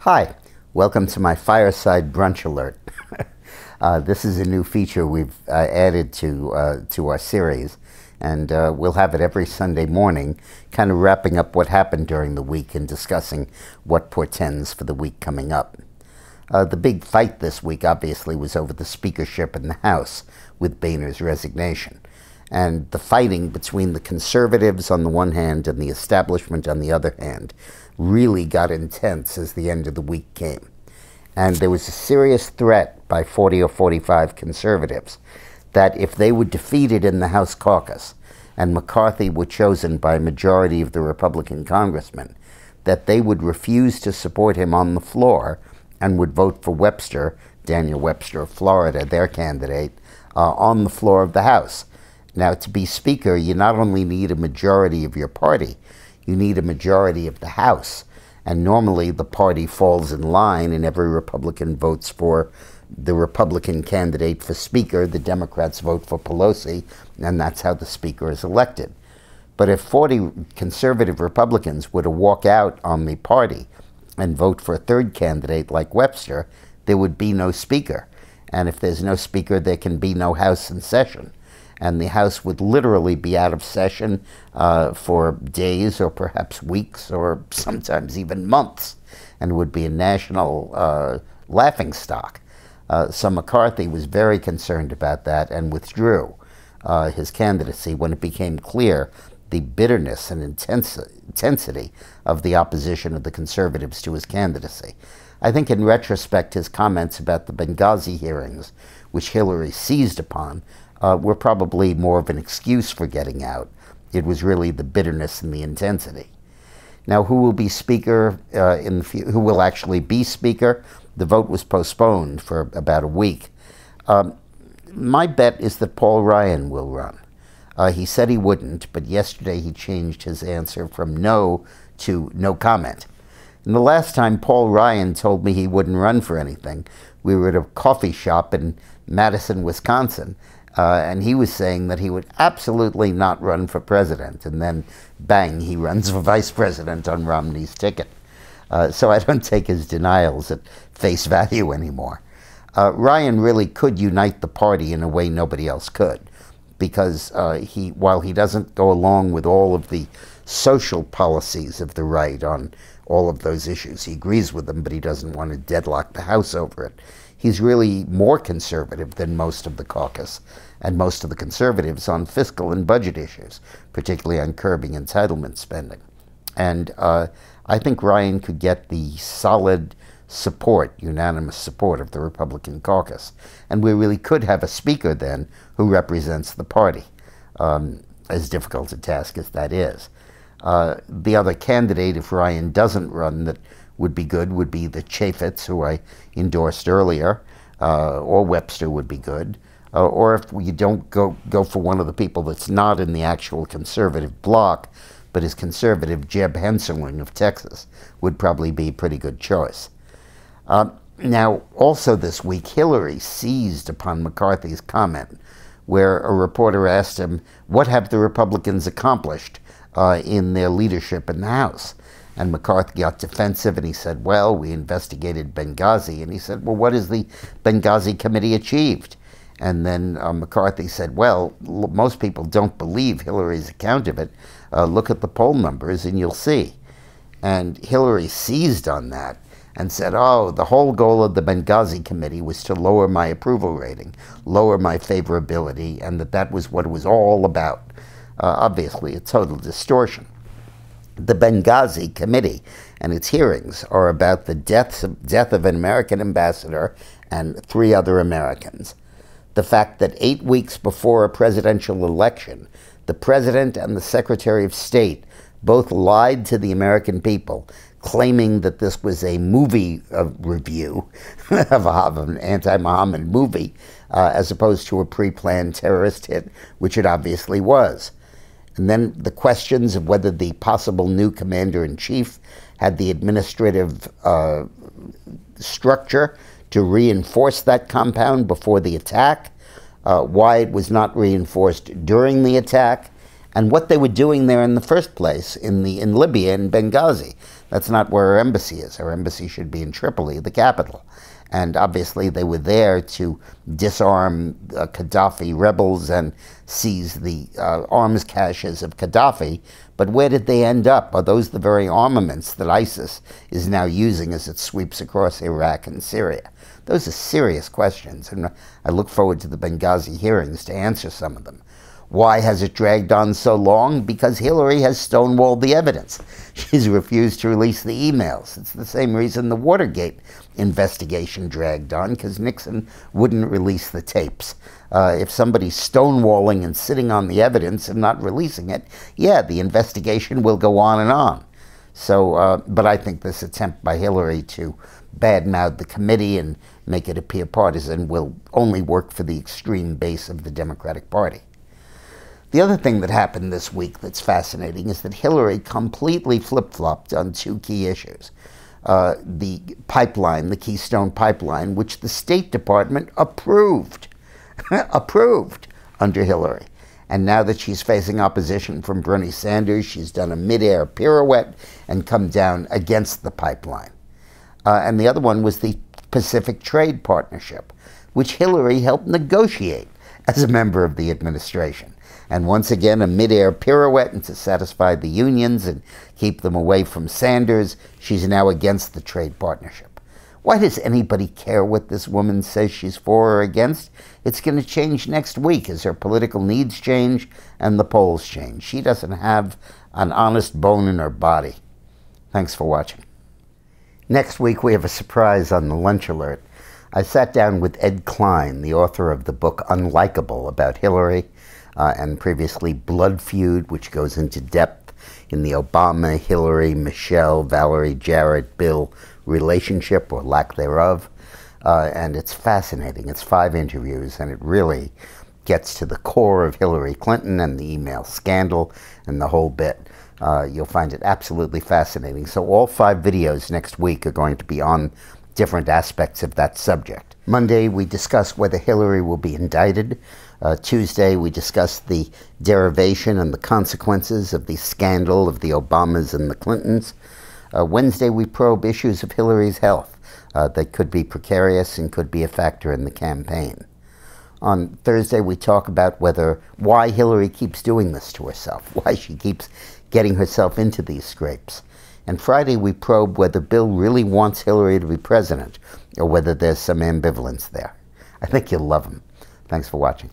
Hi, welcome to my Fireside Brunch Alert. This is a new feature we've added to our series, and we'll have it every Sunday morning, kind of wrapping up what happened during the week and discussing what portends for the week coming up. The big fight this week, obviously, was over the speakership in the House with Boehner's resignation. And the fighting between the conservatives on the one hand and the establishment on the other hand really got intense as the end of the week came. And there was a serious threat by 40 or 45 conservatives that if they were defeated in the House caucus and McCarthy were chosen by a majority of the Republican congressmen, that they would refuse to support him on the floor and would vote for Webster, Daniel Webster of Florida, their candidate, on the floor of the House. Now, to be Speaker, you not only need a majority of your party, you need a majority of the House. And normally the party falls in line and every Republican votes for the Republican candidate for Speaker. The Democrats vote for Pelosi, and that's how the Speaker is elected. But if 40 conservative Republicans were to walk out on the party and vote for a third candidate like Webster, there would be no Speaker. And if there's no Speaker, there can be no House in session. And the House would literally be out of session for days or perhaps weeks or sometimes even months, and would be a national laughingstock. So McCarthy was very concerned about that and withdrew his candidacy when it became clear the bitterness and intensity of the opposition of the conservatives to his candidacy. I think in retrospect, his comments about the Benghazi hearings, which Hillary seized upon, were probably more of an excuse for getting out. It was really the bitterness and the intensity. Now, who will be Speaker who will actually be Speaker? The vote was postponed for about a week. My bet is that Paul Ryan will run. He said he wouldn't, but yesterday he changed his answer from no to no comment. And the last time Paul Ryan told me he wouldn't run for anything, we were at a coffee shop in Madison, Wisconsin, and he was saying that he would absolutely not run for president. And then, bang, he runs for vice president on Romney's ticket. So I don't take his denials at face value anymore. Ryan really could unite the party in a way nobody else could, because while he doesn't go along with all of the social policies of the right on all of those issues, he agrees with them, but he doesn't want to deadlock the House over it. He's really more conservative than most of the caucus and most of the conservatives on fiscal and budget issues, particularly on curbing entitlement spending. And I think Ryan could get the solid support, unanimous support of the Republican caucus. And we really could have a Speaker then who represents the party, as difficult a task as that is. The other candidate, if Ryan doesn't run, that would be good would be the Chaffetz, who I endorsed earlier, or Webster would be good. Or if we don't go for one of the people that's not in the actual conservative bloc, but is conservative, Jeb Hensarling of Texas would probably be a pretty good choice. Now, also this week, Hillary seized upon McCarthy's comment, where a reporter asked him, what have the Republicans accomplished in their leadership in the House? And McCarthy got defensive, and he said, well, we investigated Benghazi. And he said, well, what has the Benghazi committee achieved? And then McCarthy said, well, most people don't believe Hillary's account of it. Look at the poll numbers, and you'll see. And Hillary seized on that and said, oh, the whole goal of the Benghazi committee was to lower my approval rating, lower my favorability, and that was what it was all about. Obviously, a total distortion. The Benghazi committee and its hearings are about the death of an American ambassador and 3 other Americans. The fact that 8 weeks before a presidential election, the president and the Secretary of State both lied to the American people, claiming that this was a movie review of an anti-Mohammed movie, as opposed to a pre-planned terrorist hit, which it obviously was. And then the questions of whether the possible new commander-in-chief had the administrative structure to reinforce that compound before the attack, why it was not reinforced during the attack, and what they were doing there in the first place in Libya and Benghazi. That's not where our embassy is. Our embassy should be in Tripoli, the capital. And obviously they were there to disarm Gaddafi rebels and seize the arms caches of Gaddafi. But where did they end up? Are those the very armaments that ISIS is now using as it sweeps across Iraq and Syria? Those are serious questions, and I look forward to the Benghazi hearings to answer some of them. Why has it dragged on so long? Because Hillary has stonewalled the evidence. She's refused to release the emails. It's the same reason the Watergate investigation dragged on, because Nixon wouldn't release the tapes. If somebody's stonewalling and sitting on the evidence and not releasing it, yeah, the investigation will go on and on. So, but I think this attempt by Hillary to badmouth the committee and make it appear partisan will only work for the extreme base of the Democratic Party. The other thing that happened this week that's fascinating is that Hillary completely flip-flopped on two key issues. The pipeline, the Keystone Pipeline, which the State Department approved, approved under Hillary. And now that she's facing opposition from Bernie Sanders, she's done a mid-air pirouette and come down against the pipeline. And the other one was the Pacific Trade Partnership, which Hillary helped negotiate as a member of the administration. And once again, a mid-air pirouette, and to satisfy the unions and keep them away from Sanders, she's now against the trade partnership. Why does anybody care what this woman says she's for or against? It's going to change next week as her political needs change and the polls change. She doesn't have an honest bone in her body. Thanks for watching. Next week, we have a surprise on the Lunch Alert. I sat down with Ed Klein, the author of the book Unlikable about Hillary, and previously Blood Feud, which goes into depth in the Obama, Hillary, Michelle, Valerie, Jared, Bill relationship, or lack thereof. And it's fascinating. It's 5 interviews, and it really gets to the core of Hillary Clinton and the email scandal and the whole bit. You'll find it absolutely fascinating. So all 5 videos next week are going to be on different aspects of that subject. Monday, we discuss whether Hillary will be indicted. Tuesday, we discuss the derivation and the consequences of the scandal of the Obamas and the Clintons. Wednesday, we probe issues of Hillary's health that could be precarious and could be a factor in the campaign. On Thursday, we talk about why Hillary keeps doing this to herself, why she keeps getting herself into these scrapes. And Friday, we probe whether Bill really wants Hillary to be president, or whether there's some ambivalence there. I think you'll love him. Thanks for watching.